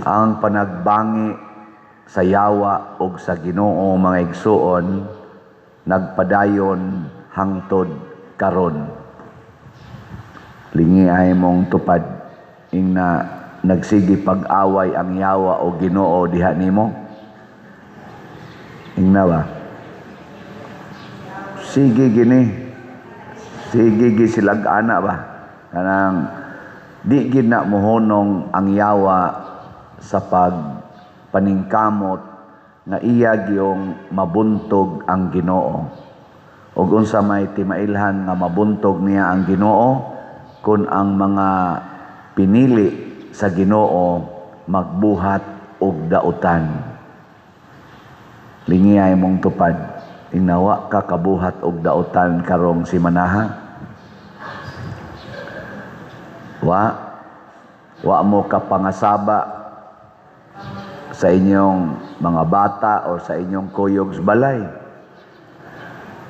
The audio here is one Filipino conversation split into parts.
ang panagbangi sa yawa ug sa Ginoo mga igsuon nagpadayon hangtod karon. Lingi ay mong tupad ing na nagsigi pag-away ang yawa o Ginoo diha nimo. Ing na ba? Sige gini. Sige gisilag-ana ba? Kanang di gid na mohonong ang yawa sa pagpaningkamot na iya giyong mabuntog ang Ginoo. Ug unsa may timailhan nga mabuntog niya ang Ginoo kung ang mga pinili sa Ginoo magbuhat og dautan. Lingi ay mong tupad inawa ka kabuhat og dautan karong simanaha. Wa mo kapangasaba sa inyong mga bata o sa inyong kuyog sa balay.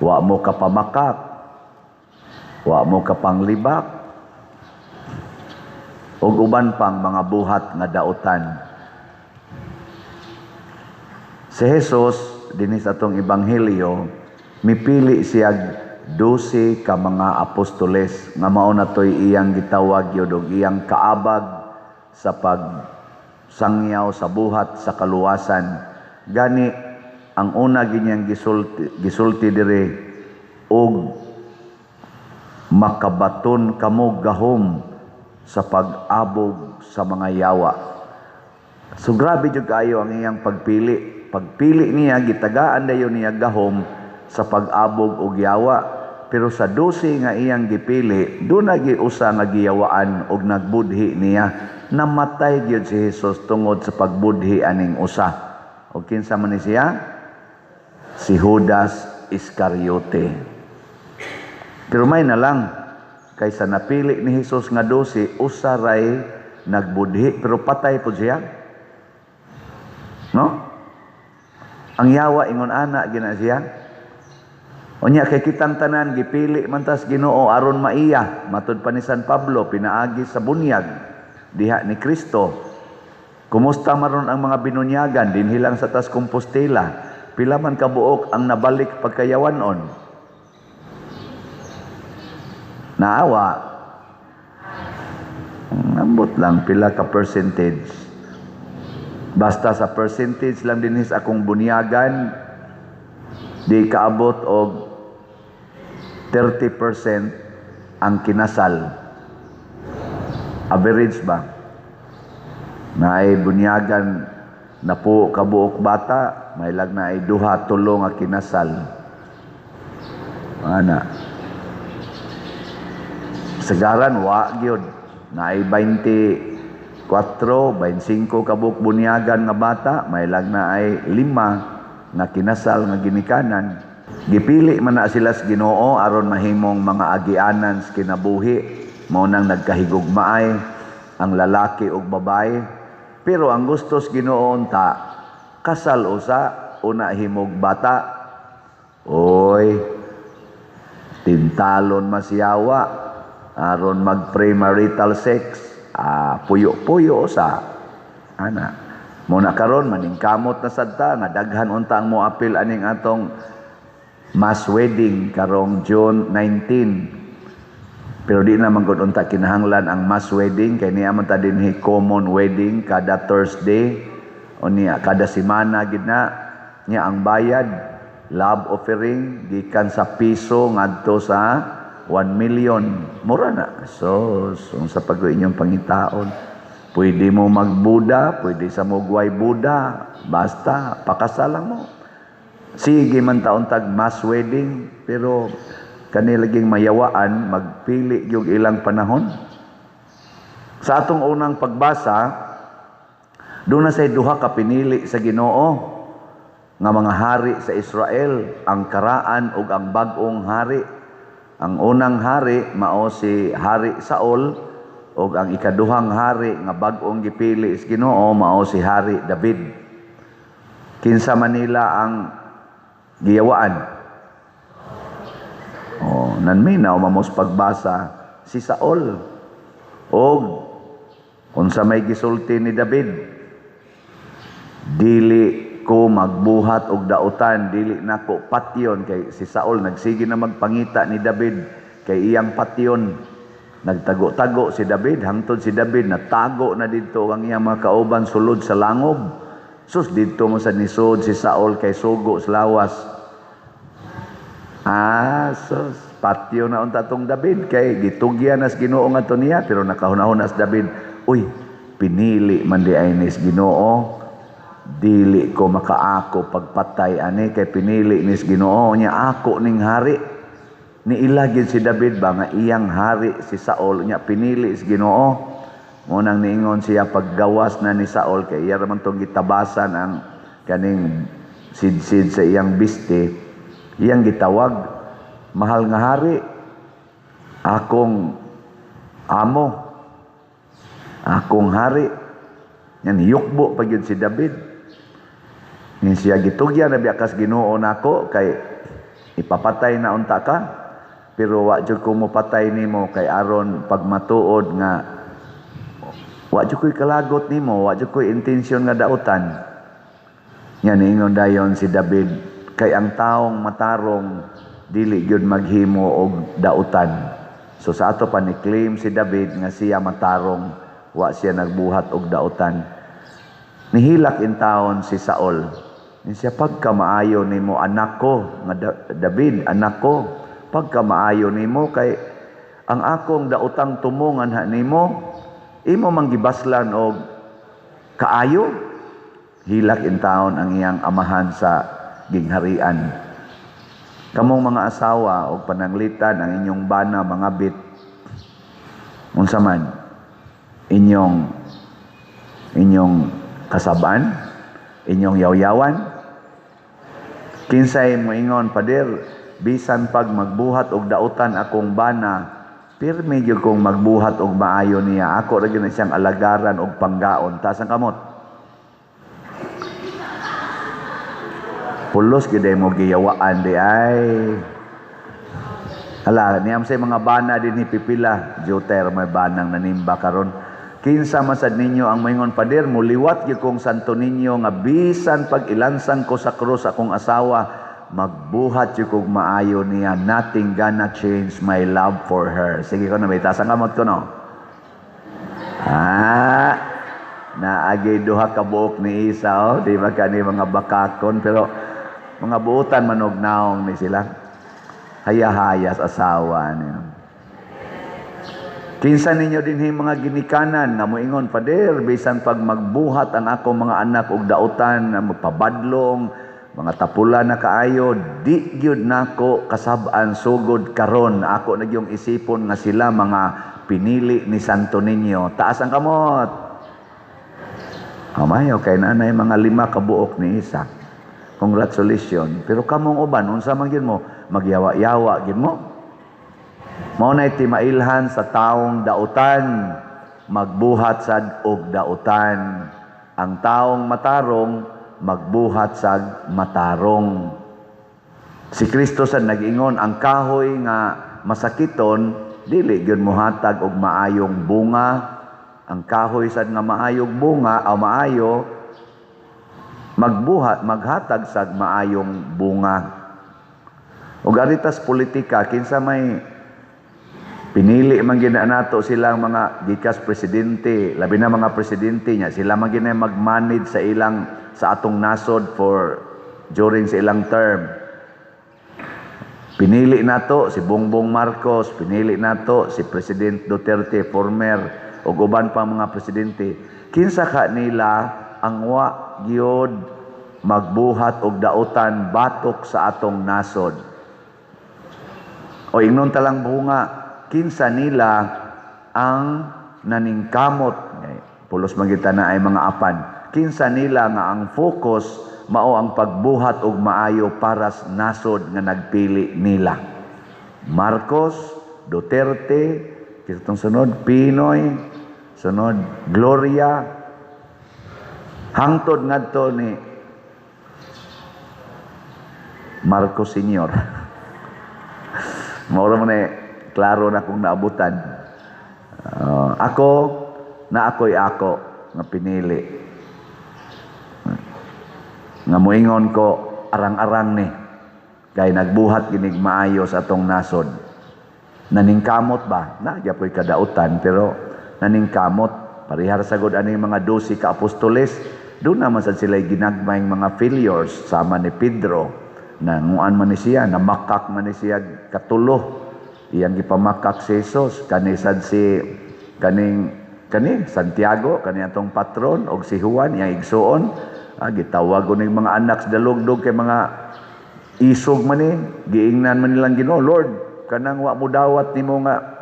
Wa mo kapamakak. Wa mo kapanglibak. O uban pang mga buhat nga dautan. Si Jesus, dinis atong ebanghelyo, mipili siya 12 ka mga apostoles nga mao na to'y iyang gitawag yun og iyang kaabag sa pagsangyaw sa buhat sa kaluwasan. Gani, ang una ganyang gisulti dire og makabaton kamo gahom sa pag-abog sa mga yawa. So grabe jud kayo ang iyang pagpili. Pagpili niya, gitagaan dayon niya gahom sa pag-abog og yawa. Pero sa 12 nga iyang gipili, doon nagiusa nga giyawaan og nagbudhi niya. Namatay gyud si Jesus tungod sa pagbudhi aning usa. O kinsa man ni siya? Si Judas Iscariote. Pero may na lang, kaysa napili ni Jesus nga 12, usa ray nagbudhi pero patay po siya. No? Ang yawa ingon ana gina siya. Unya kay kitang tanan gipili man tas Ginoo aron maiya matud pa ni San Pablo pinaagi sa bunyag diha ni Kristo. Kumusta maron ang mga binunyagan dinhi lang sa tas Compostela? Pila man kabuok ang nabalik pagkayawanon? Naawa. Ambot lang pila ka percentage. Basta sa percentage lang dinis akong bunyagan di kaabot og 30% ang kinasal. Average ba? Na ay bunyagan na po kabuok bata, may lag na ay 2-3 nga kinasal. Ana. Sagaran wa gyud na ay 24, 25 kabuk bunyagan nga bata, may lag na ay 5 nga kinasal nga ginikanan. Gipili man na sila sa Ginoo aron mahimong mga agianan sa kinabuhi, mao nang nagkahigugmaay ang lalaki ug babae. Pero ang gusto sa Ginoo unta, kasal usa, una himog bata. Oy, tintalon masyawa aron mag premarital sex, puyo-puyo sa ana. Muna karon maningkamot na sadta nga daghan unta ang moapil aning atong mass wedding karong June 19. Pero di na man gud unta kinahanglan ang mass wedding kay niya man ta dinhi common wedding kada Thursday o niya kada semana gid na niya ang bayad love offering gikan sa piso ngadto sa 1 million. Mura na. So sa pag-inyong pangitaon, pwede mo magbuda, pwede sa mugway buda, basta pakasalang mo. Sige man taon tag mass wedding, pero kanilaging mayawaan, magpili yung ilang panahon. Sa atong unang pagbasa, doon na say duha ka pinili sa Ginoo nga mga hari sa Israel, ang karaan ug ang bag-ong hari. Ang unang hari mao si Hari Saul ug ang ikaduhang hari nga bag-ong gipili sa Ginoo mao si Hari David. Kinsa man nila ang giyawaan? Nanminaw mamos pagbasa si Saul. Og unsa may gisulti ni David? Dili ko magbuhat og dautan, dili nako patyon kay si Saul nagsige na magpangita ni David kay iyang patyon. Nagtago-tago si David, hangtod si David natago na dito ang iyang mga kauban sulod sa langob. Sus dito mo sa nisod si Saul kay sugo sa lawas. Sus patyo na unta tong David kay gitugyan nas Ginoo ngadto niya pero nakahunahon as David, uy pinili man di ay nis Ginoo, dili ko makaako pagpatay ani kay pinili nis Ginoo niya ako ning hari. Niilagid si David ba nga iyang hari si Saul niya pinili si Ginoo. Munang niingon siya paggawas na ni Saul kay iya raman tong gitabasan ang kaning sid-sid sa iyang biste. Iyang gitawag, mahal nga hari, akong amo, akong hari. Yan yukbo pag yun si David. Yan siya gitugyan na biyakas Ginoo nako kay ipapatay na unta ka. Pero wa jud ko mo patay nimo kay aron pagmatuod nga wa jud ko'y kalagot nimo, wa jud ko'y intensyon nga dautan. Yan ingon dayon si David kay ang taong matarong dili gyud maghimo og dautan. So sa ato pa ni claim si David nga siya matarong, wa siya nagbuhat og dautan. Nihilak in taon si Saul. Ni siya pagka maayo nimo anak ko nga David, anak ko pagka maayo nimo kay ang akong daotang tumongan ha nimo imo manggibaslan og kaayo. Hilak in taon ang iyang amahan sa gingharian. Kamong mga asawa og pananglitan ang inyong bana mangabit unsa man inyong kasaban, inyong yawyawan. Kinsay moingon, pader bisan pag magbuhat og dautan akong bana, pirmi gyud kong magbuhat og maayo niya. Ako ra gyud na siyang alagaran og panggaon. Taas ang kamot. Pulos gyud mo giyawaan di ay. Hala, niyam say mga bana din ni pipila. Joter may banang nanimba karon. Kinsa man sad ninyo ang moingon, pader muliwat gyud kong santo ninyo nga bisan pag ilansang ko sa krus akong asawa, magbuhat yung kong maayo niya. Nothing gonna change my love for her. Sige ko na, may tasang kamot ko, no? Naagay duha ka buok ni Isa, oh. Di ba ka ni mga bakakon? Pero mga buutan manog naong ni sila. Hayahayas asawa niya. Kinsa ninyo din mga ginikanan nga moingon, pader bisan pag magbuhat ang akong mga anak og dautan na magpabadlong mga tapula na kaayo, di gyud nako kasab-an sugod karon. Ako na yung isipon nga sila mga pinili ni Santo Niño. Taas ang kamot. Amayo kay nanay mga 5 ka buok ni Isa. Congratulations. Pero kamong uban unsa man gyud mo? Magyawa-yawa gyud mo. Mao nay timailhan sa taong dautan, magbuhat sad og dautan. Ang taong matarong magbuhat sag matarong. Si Kristo sa nag-ingon, ang kahoy nga masakiton dili gyud mohatag og maayong bunga. Ang kahoy sad nga maayong bunga o maayo maghatag sag maayong bunga. Ug aritas politika kinsa may pinili man gid nato silang mga gikas presidente, labi na mga presidente nya, sila man gid mag-manage sa atong nasod during sa ilang term. Pinili nato si Bongbong Marcos, pinili nato si President Duterte, former ug uban pa mga presidente. Kinsa ka nila ang wa gyud magbuhat og dautan batok sa atong nasod. O ingnon talang bunga, kinsa nila ang naningkamot, pulos magita na ay mga apan, kinsa nila nga ang focus mao ang pagbuhat og maayo para sa nasod nga nagpili nila. Marcos, Duterte, kitong sunod Pinoy, sunod Gloria, hangtod ngadto ni Marcos Senior. Maura mo na klaro na kung naabutan. Ako'y ako nga pinili. nga moingon ko arang-arang ni kay nagbuhat ginig maayo sa atong nasod. Naningkamot ba? Nagyapoy kadautan pero naningkamot. Parihar sagod ani mga 12 ka apostoles, doon naman sad sila ginagmayng mga failures sama ni Pedro. Nanguan man ni siya, namakak man ni siya katulo. Iyang gipamakak si Jesus, kanisad si kani Santiago, kani atong patron og si Juan iyang igsuon. Gitawag ning mga anak sa dalugdog kay mga isog man ni, giingnan man nilang Ginoo, Lord, kanang wa mo dawat nimo nga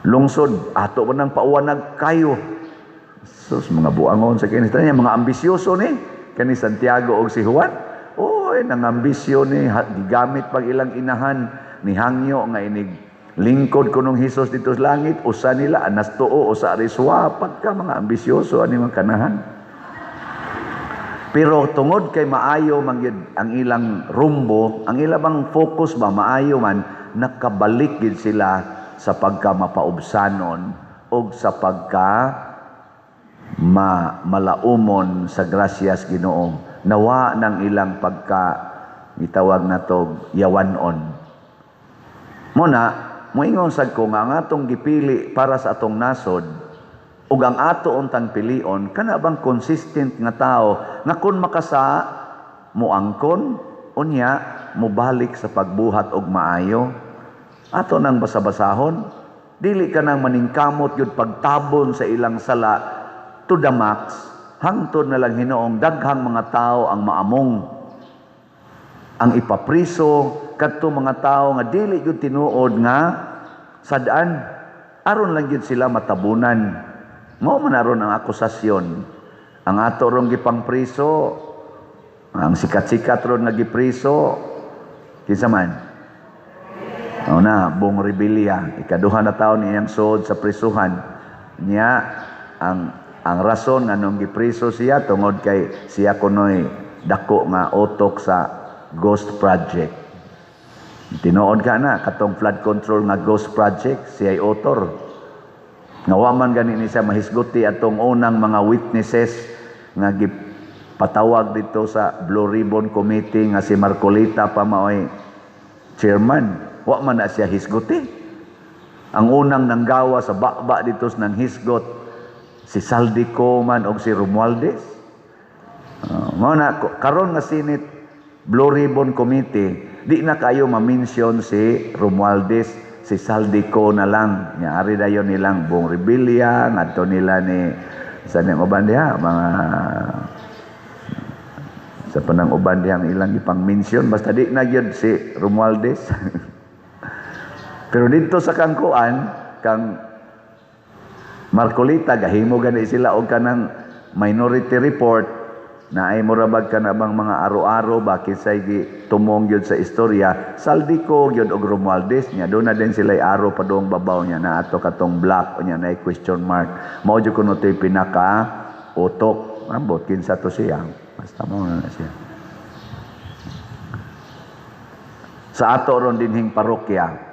lungsod, ato man nang pauwanag kayo. Sus, mga buangon sa kini niya, mga ambisyoso ni kani Santiago og si Juan. Oy, nang ambisyon ni gigamit pag ilang inahan ni hangyo nga inig lingkod kunong Hesus dito sa langit, usa nila anas tuo, usa riswa, pagka mga ambisyoso ani mga kanahan. Pero tungod kay maayo man ang ilang rumbo, ang ilang focus ba maayo man, nakabalik gid sila sa pagka mapaubsanon o sa pagka malaumon sa grasyas Ginoo. Nawa ng ilang pagka gitawag nato yawanon. Muna, moingon sad ko nga ang atong gipili para sa atong nasod ug ang ato untang pilion kana bang consistent nga tao nga kun makasa muangkon unya mobalik sa pagbuhat og maayo. Ato nang basa-basahon, dili ka nang maningkamot yun pagtabon sa ilang sala to the max, hangtod na lang Hinoong daghang mga tao ang maamong, ang ipapriso, kadto mga tao nga dili yun tinuod nga sadaan, aron lang yun sila matabunan. Mao man aron ang akusasyon. Ang ato rong gipang priso, ang sikat-sikat ron nga gipriso, kinsa man? Bong Rebilla, ikaduha na taon niyang suod sa prisuhan. Niya, ang rason nga nung gipriso siya, tungod kay siya kunoy dako nga otok sa Ghost Project. Tinuod ka na, katong flood control nga Ghost Project, siya ay author. Nawaman gani ni siya mahisguti atong unang mga witnesses nga gipatawag dito sa Blue Ribbon Committee nga si Marcolita pa maoy chairman. Wa man na siya hisguti. Ang unang nanggawa sa bakba dito nang hisgot si Saldico man og si Romualdez. Mao na karon nga Senate Blue Ribbon Committee, di na kayo ma-mention si Romualdez, si Saldico na lang. Nya ari dayon nilang Bong Rebilla, ngadto nila ni sa uban diha mga sa panang uban diha ilang ipang mention, basta di na gyud si Romualdez. Pero dito sa kangkuan, kang Marcolita, gahimo gani sila og kanang minority report na ay murabag ka na bang mga aro-aro, bakit say tumong yun sa istorya, Saldico yun og Romualdez niya, doon na din sila aro pa doong babaw niya na ato katong black, niya na question mark. Mao dyan kuno ito'y pinaka-utok, ambot, kinsa to siya. Basta mo na siya. Sa ato ron dinhing parokya,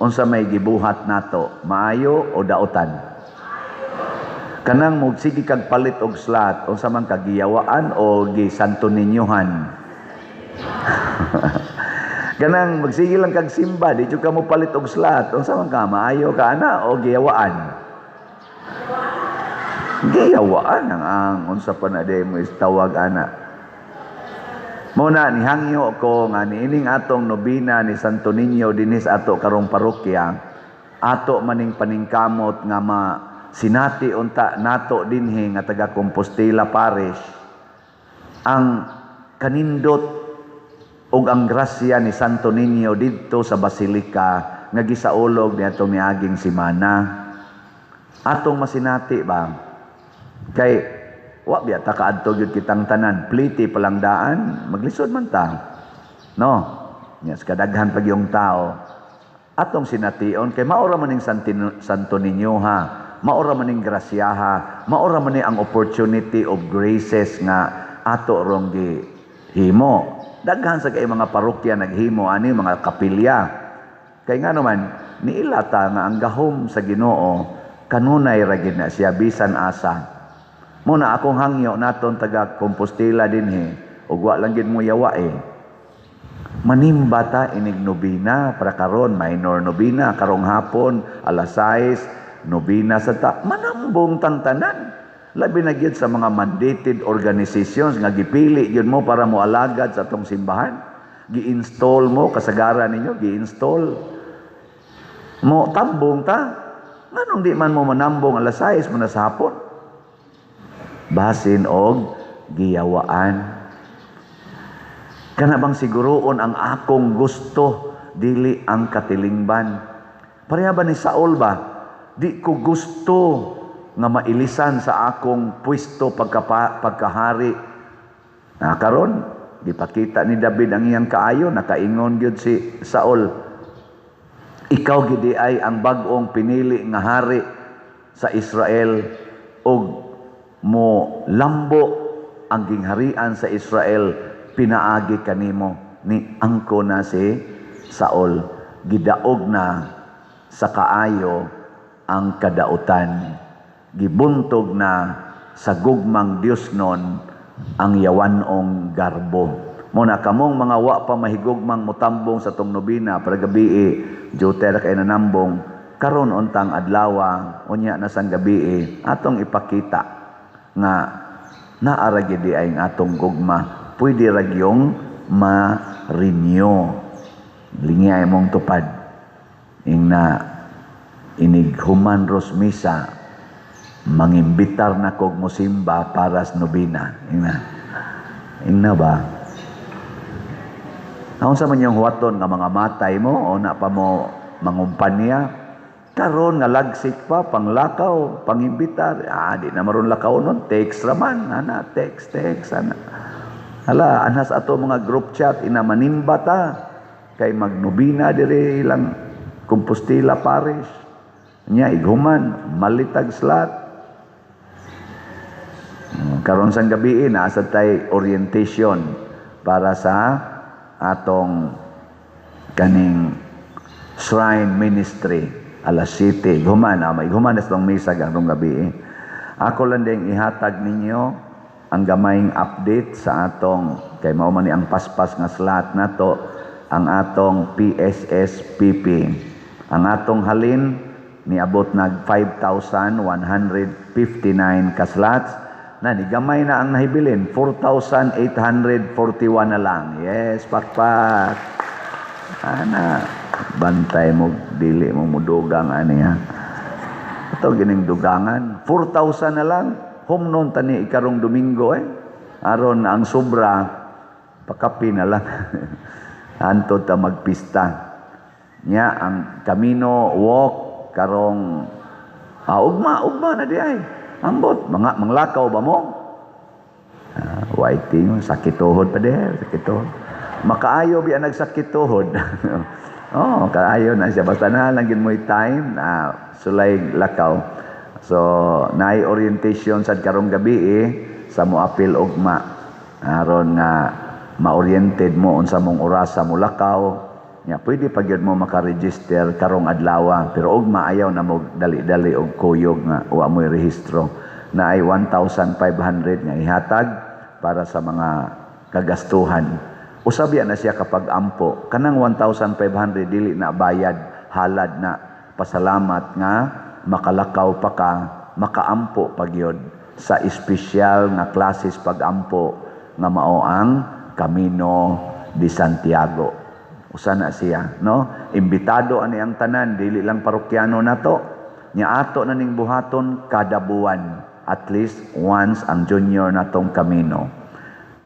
unsa may gibuhat nato, maayo o daotan? Kanang mugsigi kag palit og slat, unsa man kagiyawaan o gisanto ninyohan? Kanang magsige lang kag simba, di jud ka mo palit og slat, unsa man ka, maayo ka ana o giyawaan? Giyawaan ang unsa pa na di mo istawag ana. Muna nihangyo ko nga niining atong nobina ni Santo Niño dinis ato karong parokya, ato maning paningkamot nga sinati unta nato dinhi nga taga Compostela Parish ang kanindot ug ang grasya ni Santo Niño didto sa Basilika nga gisaulog niadtong miaging semana. Atong masinati ba kay wa biya ta kaadto gyud kitang tanan, pliti palang daan, maglisod man ta. No, yes, kadaghan pag yung tao. Atong sination kay maura maning Santo Niño ha, maura maning grasya ha, maura maning ang opportunity of graces nga ato rong gihimo. Daghan sa kay mga parokya naghimo ani mga kapilya. Kay nga naman niilata nga ang gahom sa Ginoo kanunay ra gid na siya bisan asa. Muna akong hangyo naton taga Compostela dinhi ug wa lang gid mo yawa manimba ta inig nobina para karon minor nobina karong hapon alas 6 nobina sa ta manambong tantanan labi na gyud sa mga mandated organizations nga gipili gyud mo para mo alagad sa atong simbahan gi-install mo kasagaran ninyo gi-install mo tambong ta nganong di man mo manambong alas 6 mo na sa hapon basin og giyawaan kana bang siguroon ang akong gusto dili ang katilingban pareha ba ni Saul ba di ko gusto nga mailisan sa akong pwesto pagkahari karon gipakita ni David ang iyang kaayo nakaingon gyud si Saul ikaw gid ay ang bag-ong pinili nga hari sa Israel ug mo lambo ang gingharian sa Israel pinaagi kanimo ni angko na si Saul gidaog na sa kaayo ang kadautan gibuntog na sa gugmang Dios nun ang yawanong garbo mo na kamong mga wa pa mahigugmang mutambong sa tong nobina para gabi Jupiter kay nanambong karon untang adlaw unya na sang gabi atong ipakita nga naara gid ay ang atong gugma pwede ragyong ma-renew lingay mong tupad ingna inig human ros misa mangimbitar na kog mosimba para sa nobina ingna ba unsa man yung huwaton nga mga matay mo o na pa mo mangumpanya karon nga lagsik pa panglakaw pangimbitar di na maron lakaw nun text raman ana text ana hala anas ato mga group chat ina manimba ta kay magnobina dire ilang Compostela Parish nya ighuman malitag slat karon sang gabi na sa tay orientation para sa atong kaning shrine ministry alas 7 ighuman ighuman na tong misa karong gabi ako lang ding ihatag ninyo ang gamayng update sa atong kay mao man ni ang paspas nga slot nato ang atong PSSPP ang atong halin niabot nag 5,159 ka slots na ni gamay na ang nahibilin 4,841 na lang yes pakpak ana bantay mo dili mo mudugang ani ha ito gining dugangan 4,000 na lang humnon tani ikarong Domingo aron ang sobra pakapi na lang antod ta magpista nya ang Camino walk karong ugma na di ay ambot mga manglakaw ba mo waiting sakit tuhod pa sakit tuhod makaayo biya nagsakit tuhod kaayo na siya basta na lang gid mo time sulay lakaw. So, naay orientation sad karong gabi sa moapil ugma. Aron nga ma-oriented mo unsa mong orasa mo lakaw. Nya pwede pa gyud mo maka-register karong adlaw, pero ugma ayaw na mo dali-dali og kuyog nga wa mo rehistro. Naay 1,500 nga ihatag para sa mga kagastuhan. Usab na siya kapag ampo. Kanang 1,500 dili na bayad, halad na. Pasalamat nga makalakaw pa ka, makaampo pagyod sa espesyal nga klases pagampo nga mao ang Camino de Santiago. Usa na siya, no? Imbitado ani ang tanan, dili lang parokyano nato. Nya ato na ning buhaton kada buwan, at least once ang junior natong Camino.